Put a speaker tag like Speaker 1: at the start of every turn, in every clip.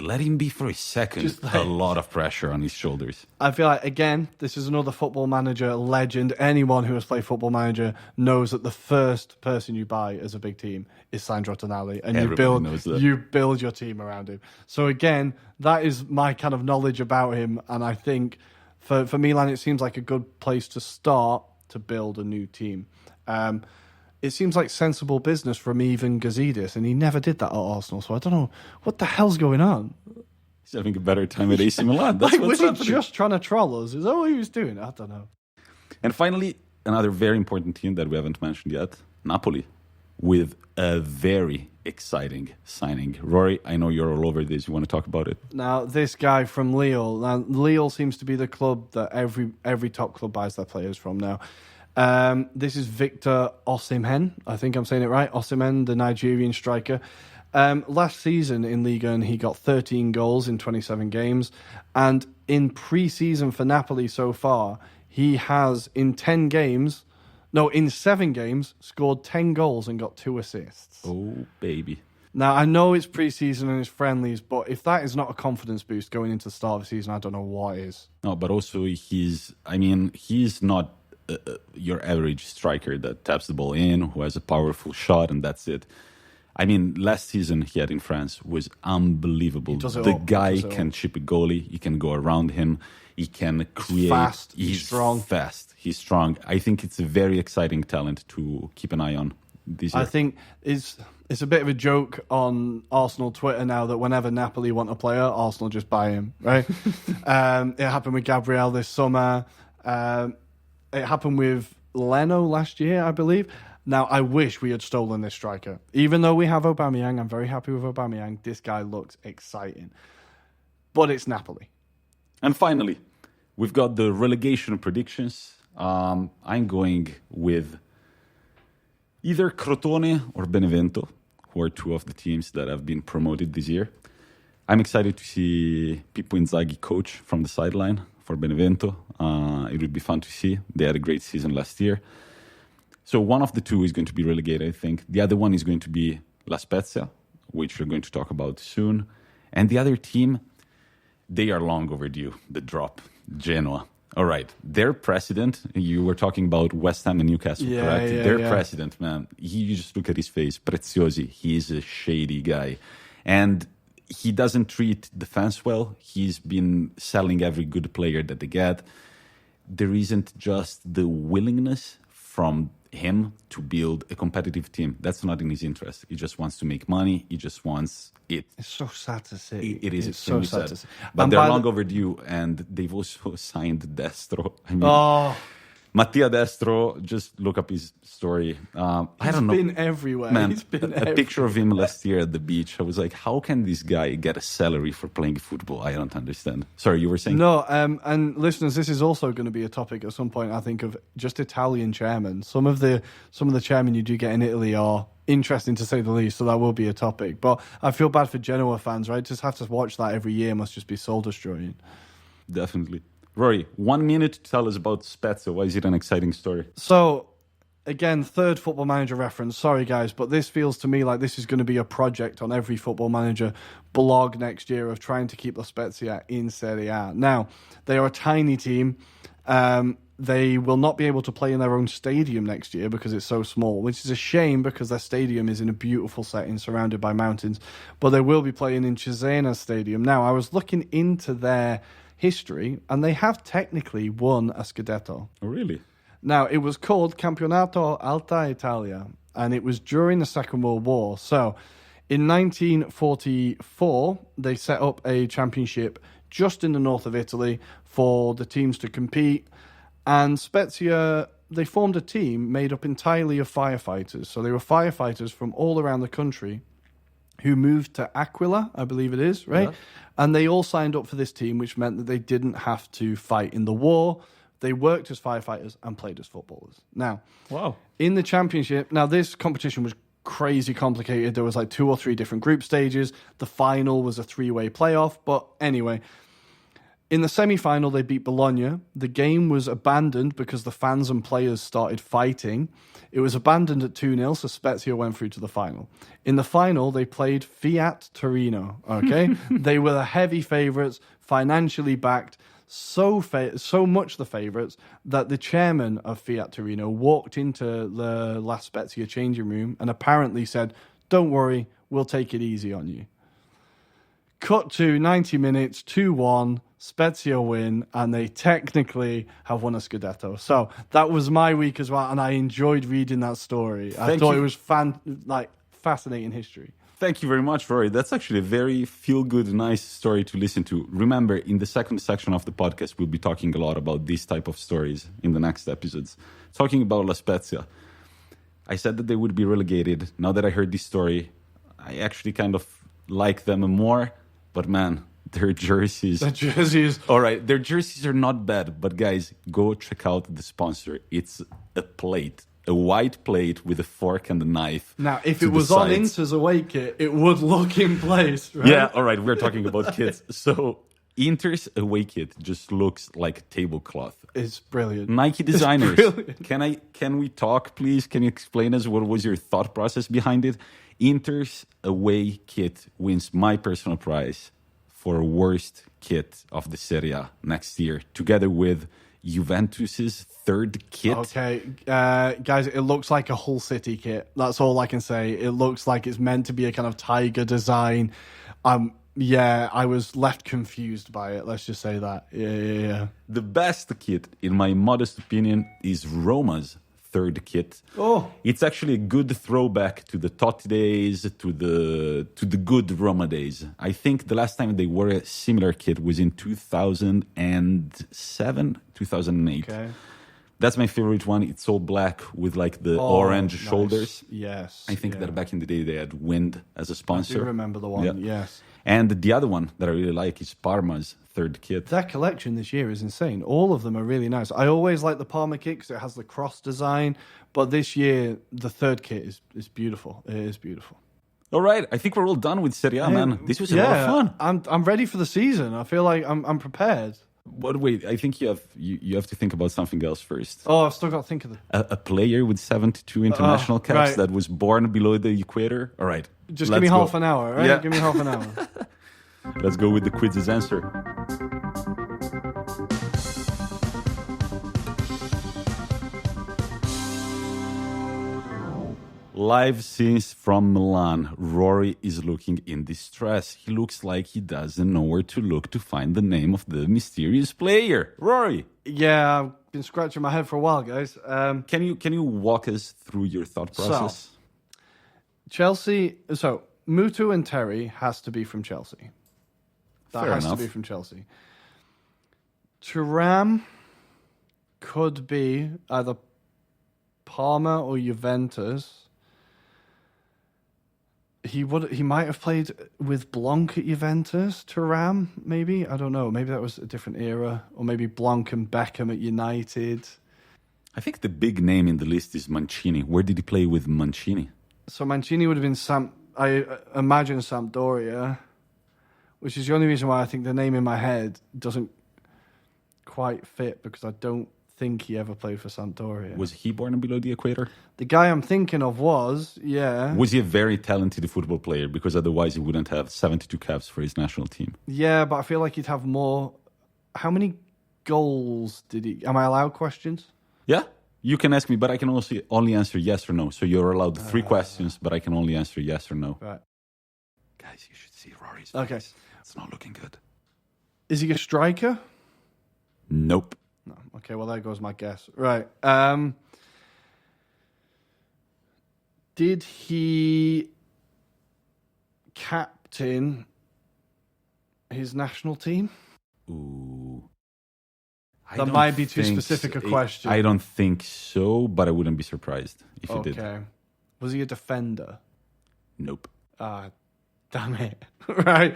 Speaker 1: Let him be for a second.
Speaker 2: Just
Speaker 1: A lot of pressure on his shoulders.
Speaker 2: I feel like, again, this is another Football Manager legend. Anyone who has played Football Manager knows that the first person you buy as a big team is Sandro Tonali, and you build your team around him. So again, that is my kind of knowledge about him, and I think for Milan, it seems like a good place to start to build a new team. It seems like sensible business from even Gazidis, and he never did that at Arsenal, so I don't know what the hell's going on.
Speaker 1: He's having a better time at AC Milan. That's
Speaker 2: like,
Speaker 1: what's
Speaker 2: was he
Speaker 1: happening.
Speaker 2: just trying to troll us? Is that what he was doing? I don't know.
Speaker 1: And finally, another very important team that we haven't mentioned yet, Napoli, with a very exciting signing. Rory, I know you're all over this. You want to talk about it?
Speaker 2: Now, this guy from Lille. Now, Lille seems to be the club that every top club buys their players from now. This is Victor Osimhen. I think I'm saying it right. Osimhen, the Nigerian striker. Last season in Liga, and he got 13 goals in 27 games. And in pre-season for Napoli so far, he has, in 7 games, scored 10 goals and got 2 assists.
Speaker 1: Oh, baby.
Speaker 2: Now, I know it's pre-season and it's friendlies, but if that is not a confidence boost going into the start of the season, I don't know what is.
Speaker 1: No, but also he's not your average striker that taps the ball in, who has a powerful shot, and that's it. I mean, last season he had in France was unbelievable. The guy can chip a goalie. You can go around him. He can create.
Speaker 2: He's fast. He's strong.
Speaker 1: Fast. He's strong. I think it's a very exciting talent to keep an eye on this year.
Speaker 2: I think it's a bit of a joke on Arsenal Twitter now that whenever Napoli want a player, Arsenal just buy him, right? It happened with Gabriel this summer. It happened with Leno last year, I believe. Now, I wish we had stolen this striker. Even though we have Aubameyang, I'm very happy with Aubameyang. This guy looks exciting. But it's Napoli.
Speaker 1: And finally, we've got the relegation predictions. I'm going with either Crotone or Benevento, who are 2 of the teams that have been promoted this year. I'm excited to see Pippo Inzaghi coach from the sideline for Benevento. It would be fun to see. They had a great season last year. So one of the 2 is going to be relegated, I think. The other one is going to be La Spezia, which we're going to talk about soon. And the other team, they are long overdue, the drop, Genoa. All right, their president, you were talking about West Ham and Newcastle, correct? Their president, man, you just look at his face, Preziosi, he's a shady guy. And he doesn't treat the fans well. He's been selling every good player that they get. There isn't just the willingness from him to build a competitive team. That's not in his interest. He just wants to make money. He just wants it.
Speaker 2: It's so sad to see.
Speaker 1: It is
Speaker 2: it's so sad to see.
Speaker 1: But they're long overdue, and they've also signed Destro. I mean, Mattia Destro, just look up his story. I don't know.
Speaker 2: He's been everywhere.
Speaker 1: Man,
Speaker 2: He's been
Speaker 1: a picture of him last year at the beach. I was like, how can this guy get a salary for playing football? I don't understand. Sorry, you were saying?
Speaker 2: No, and listeners, this is also going to be a topic at some point, I think, of just Italian chairmen. Some of the chairmen you do get in Italy are interesting, to say the least, so that will be a topic. But I feel bad for Genoa fans, right? Just have to watch that every year must just be soul-destroying.
Speaker 1: Definitely. Rory, 1 minute to tell us about Spezia. Why is it an exciting story?
Speaker 2: So, again, 3rd Football Manager reference. Sorry, guys, but this feels to me like this is going to be a project on every Football Manager blog next year of trying to keep La Spezia in Serie A. Now, they are a tiny team. They will not be able to play in their own stadium next year because it's so small, which is a shame because their stadium is in a beautiful setting surrounded by mountains. But they will be playing in Cesena Stadium. Now, I was looking into their history, and they have technically won a Scudetto.
Speaker 1: Oh, really?
Speaker 2: Now, it was called Campionato Alta Italia, and it was during the Second World War. So, in 1944, they set up a championship just in the north of Italy for the teams to compete. And Spezia, they formed a team made up entirely of firefighters. So they were firefighters from all around the country who moved to Aquila, I believe it is, right? Yeah. And they all signed up for this team, which meant that they didn't have to fight in the war. They worked as firefighters and played as footballers. Now,
Speaker 1: wow.
Speaker 2: In the championship, now this competition was crazy complicated. There was like 2 or 3 different group stages. The final was a 3-way playoff. But anyway, In the semi-final, they beat Bologna. The game was abandoned because the fans and players started fighting. It was abandoned at 2-0, so Spezia went through to the final. In the final, they played Fiat Torino, okay? They were the heavy favourites, financially backed, so much the favourites that the chairman of Fiat Torino walked into the La Spezia changing room and apparently said, "Don't worry, we'll take it easy on you." Cut to 90 minutes, 2-1, Spezia win, and they technically have won a Scudetto. So that was my week as well, and I enjoyed reading that story. I thought it was fascinating history.
Speaker 1: Thank you very much, Rory. That's actually a very feel-good, nice story to listen to. Remember, in the second section of the podcast, we'll be talking a lot about these type of stories in the next episodes. Talking about La Spezia. I said that they would be relegated. Now that I heard this story, I actually kind of like them more. But man, their jerseys... All right, their jerseys are not bad. But guys, go check out the sponsor. It's a plate. A white plate with a fork and a knife.
Speaker 2: Now, if it was on Inter's away kit, it would look in place, right?
Speaker 1: Yeah, all right, we're talking about kits. So Inter's away kit just looks like tablecloth.
Speaker 2: It's brilliant.
Speaker 1: Nike designers.
Speaker 2: It's brilliant.
Speaker 1: Can we talk, please? Can you explain us what was your thought process behind it? Inter's away kit wins my personal prize for worst kit of the Serie A next year, together with Juventus's third kit.
Speaker 2: Okay, guys, it looks like a Hull City kit. That's all I can say. It looks like it's meant to be a kind of tiger design. Yeah, I was left confused by it. Let's just say that. Yeah.
Speaker 1: The best kit, in my modest opinion, is Roma's third kit.
Speaker 2: Oh,
Speaker 1: it's actually a good throwback to the Totti days, to the good Roma days. I think the last time they wore a similar kit was in 2007, 2008.
Speaker 2: Okay.
Speaker 1: That's my favorite one. It's all black with like the orange shoulders.
Speaker 2: Yes.
Speaker 1: I think that back in the day they had Wind as a sponsor.
Speaker 2: I do remember the one, yes.
Speaker 1: And the other one that I really like is Parma's third kit.
Speaker 2: That collection this year is insane. All of them are really nice. I always like the Parma kit because it has the cross design. But this year, the third kit is beautiful. It is beautiful.
Speaker 1: All right. I think we're all done with Serie A, man. This was a lot of fun.
Speaker 2: I'm ready for the season. I feel like I'm prepared.
Speaker 1: But wait, I think you have to think about something else first.
Speaker 2: Oh, I've still got to think of
Speaker 1: a player with 72 international caps that was born below the equator. All right.
Speaker 2: Just give me half an hour, right?
Speaker 1: Yeah.
Speaker 2: Give me half an hour.
Speaker 1: Let's go with the quiz's answer. Live scenes from Milan. Rory is looking in distress. He looks like he doesn't know where to look to find the name of the mysterious player. Rory.
Speaker 2: Yeah, I've been scratching my head for a while, guys.
Speaker 1: Can you walk us through your thought process?
Speaker 2: Chelsea. So Mutu and Terry has to be from Chelsea. That has to be from Chelsea. Thuram could be either Parma or Juventus. He might have played with Blanc at Juventus. Thuram, maybe, I don't know. Maybe that was a different era, or maybe Blanc and Beckham at United.
Speaker 1: I think the big name in the list is Mancini. Where did he play with Mancini?
Speaker 2: So Mancini would have been I imagine Sampdoria, which is the only reason why I think the name in my head doesn't quite fit, because I don't think he ever played for Sampdoria.
Speaker 1: Was he born below the equator?
Speaker 2: The guy I'm thinking of was, yeah.
Speaker 1: Was he a very talented football player? Because otherwise he wouldn't have 72 caps for his national team.
Speaker 2: Yeah, but I feel like he'd have more. How many goals did he... Am I allowed questions?
Speaker 1: Yeah, you can ask me, but I can also only answer yes or no. So you're allowed 3 questions, but I can only answer yes or no.
Speaker 2: Right.
Speaker 1: Guys, you should see Rory's face.
Speaker 2: Okay.
Speaker 1: It's not looking good.
Speaker 2: Is he a striker?
Speaker 1: Nope.
Speaker 2: No. Okay, well, there goes my guess. Right. Did he captain his national team?
Speaker 1: Ooh.
Speaker 2: That might be too specific a question.
Speaker 1: I don't think so, but I wouldn't be surprised if he did.
Speaker 2: Okay. Was he a defender?
Speaker 1: Nope.
Speaker 2: Damn it. Right.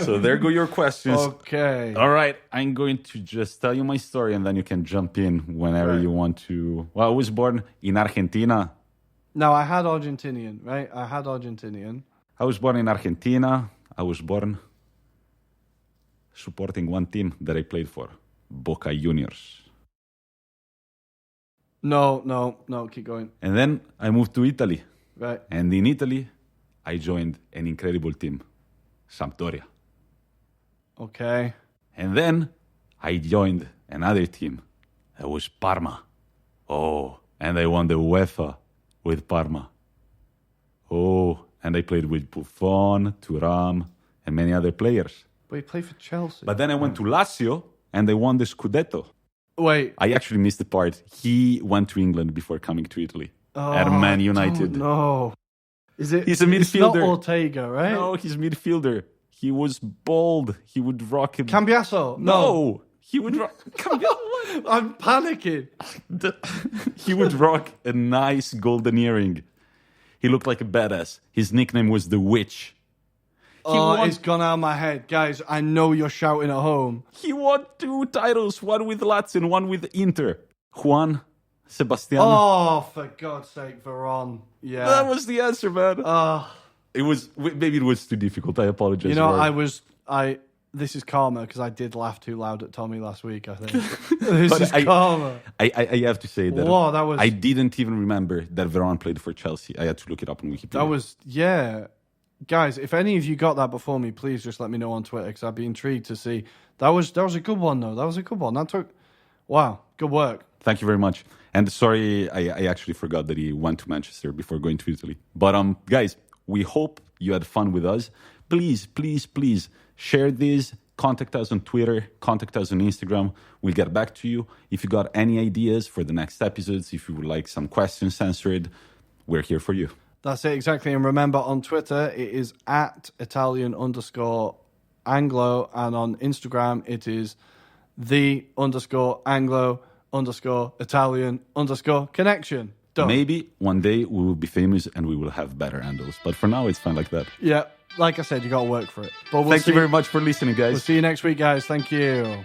Speaker 1: So there go your questions.
Speaker 2: Okay.
Speaker 1: All right. I'm going to just tell you my story, and then you can jump in whenever you want to. Well, I was born in Argentina.
Speaker 2: No, I had Argentinian, right? I had Argentinian.
Speaker 1: I was born in Argentina. I was born supporting one team that I played for, Boca Juniors.
Speaker 2: No, keep going.
Speaker 1: And then I moved to Italy.
Speaker 2: Right.
Speaker 1: And in Italy, I joined an incredible team, Sampdoria.
Speaker 2: Okay.
Speaker 1: And then I joined another team. That was Parma. Oh, and I won the UEFA with Parma. Oh, and I played with Buffon, Thuram, and many other players.
Speaker 2: But you played for Chelsea.
Speaker 1: But then I went to Lazio, and they won the Scudetto.
Speaker 2: Wait.
Speaker 1: I actually missed the part. He went to England before coming to Italy. At Man United.
Speaker 2: No.
Speaker 1: He's a midfielder.
Speaker 2: It's not Ortega, right?
Speaker 1: No, he's midfielder. He was bald. He would rock him.
Speaker 2: Cambiaso?
Speaker 1: No. He would rock...
Speaker 2: I'm panicking.
Speaker 1: He would rock a nice golden earring. He looked like a badass. His nickname was The Witch.
Speaker 2: It's gone out of my head. Guys, I know you're shouting at home.
Speaker 1: He won 2 titles, one with Lazio and one with Inter. Juan Sebastian.
Speaker 2: Oh, for God's sake, Veron. Yeah.
Speaker 1: That was the answer, man. It was, maybe it was too difficult. I apologize.
Speaker 2: You know, this is karma because I did laugh too loud at Tommi last week, I think. This is karma.
Speaker 1: I have to say that,
Speaker 2: Whoa, that was...
Speaker 1: I didn't even remember that Veron played for Chelsea. I had to look it up on Wikipedia.
Speaker 2: That was, yeah. Guys, if any of you got that before me, please just let me know on Twitter because I'd be intrigued to see. That was a good one, though. That was a good one. That took... Wow, good work.
Speaker 1: Thank you very much. And sorry, I actually forgot that he went to Manchester before going to Italy. But guys, we hope you had fun with us. Please share this. Contact us on Twitter. Contact us on Instagram. We'll get back to you. If you got any ideas for the next episodes, if you would like some questions answered, we're here for you.
Speaker 2: That's it, exactly. And remember, on Twitter, it is at Italian_Anglo. And on Instagram, it is the_Anglo_Italian_connection. Done.
Speaker 1: Maybe one day we will be famous and we will have better handles. But for now, it's fine like that.
Speaker 2: Yeah, like I said, you got to work for it. But
Speaker 1: Thank you very much for listening, guys.
Speaker 2: We'll see you next week, guys. Thank you.